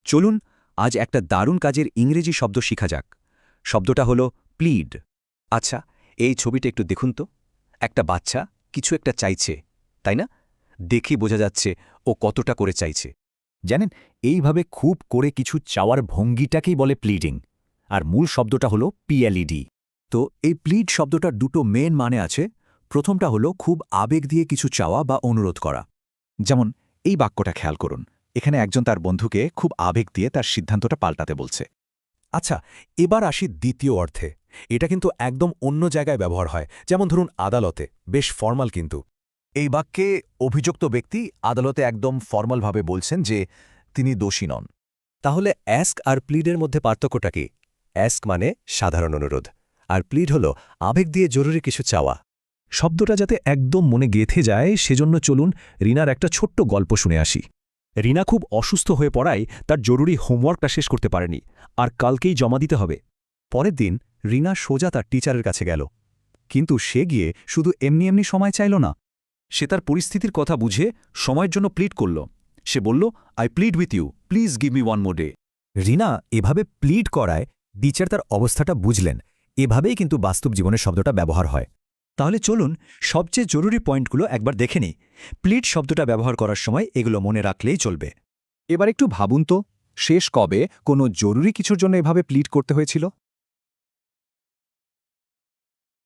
চলুন আজ একটা দারুণ কাজের ইংরেজি শব্দ শিখা যাক। শব্দটা হলো প্লিড। আচ্ছা, এই ছবিটা একটু দেখুন তো। একটা বাচ্চা কিছু একটা চাইছে, তাই না? দেখে বোঝা যাচ্ছে ও কতটা করে চাইছে। জানেন, এইভাবে খুব করে কিছু চাওয়ার ভঙ্গিটাকেই বলে প্লিডিং। আর মূল শব্দটা হলো পিএলইডি। তো এই প্লিড শব্দটার দুটো মেন মানে আছে। প্রথমটা হলো খুব আবেগ দিয়ে কিছু চাওয়া বা অনুরোধ করা। যেমন এই বাক্যটা খেয়াল করুন, এখানে একজন তার বন্ধুকে খুব আবেগ দিয়ে তার সিদ্ধান্তটা পাল্টাতে বলছে। আচ্ছা, এবার আসি দ্বিতীয় অর্থে। এটা কিন্তু একদম অন্য জায়গায় ব্যবহার হয়, যেমন ধরুন আদালতে, বেশ ফর্মাল কিন্তু। এই বাক্যে অভিযুক্ত ব্যক্তি আদালতে একদম ফর্মালভাবে বলছেন যে তিনি দোষী নন। তাহলে অ্যাস্ক আর প্লিডের মধ্যে পার্থক্যটা কি? অ্যাস্ক মানে সাধারণ অনুরোধ, আর প্লিড হল আবেগ দিয়ে জরুরি কিছু চাওয়া। শব্দটা যাতে একদম মনে গেঁথে যায়, সেজন্য চলুন রিনার একটা ছোট্ট গল্প শুনে আসি। রিনা খুব অসুস্থ হয়ে পড়ায় তার জরুরি হোমওয়ার্কটা শেষ করতে পারেনি, আর কালকেই জমা দিতে হবে। পরের দিন রিনা সোজা তার টিচারের কাছে গেল। কিন্তু সে গিয়ে শুধু এমনি এমনি সময় চাইল না। সে তার পরিস্থিতির কথা বুঝে সময়ের জন্য প্লিড করল। সে বলল, I plead with you, please give me one more day. Rina এভাবে প্লিড করায় টিচার তার অবস্থাটা বুঝলেন। এভাবেই কিন্তু বাস্তব জীবনে শব্দটা ব্যবহার হয়। তাহলে চলুন সবচেয়ে জরুরি পয়েন্টগুলো একবার দেখে নিই। প্লিড শব্দটা ব্যবহার করার সময় এগুলো মনে রাখলেই চলবে। এবার একটু ভাবুন তো, শেষ কবে কোনো জরুরি কিছুর জন্য এভাবে প্লিড করতে হয়েছিল?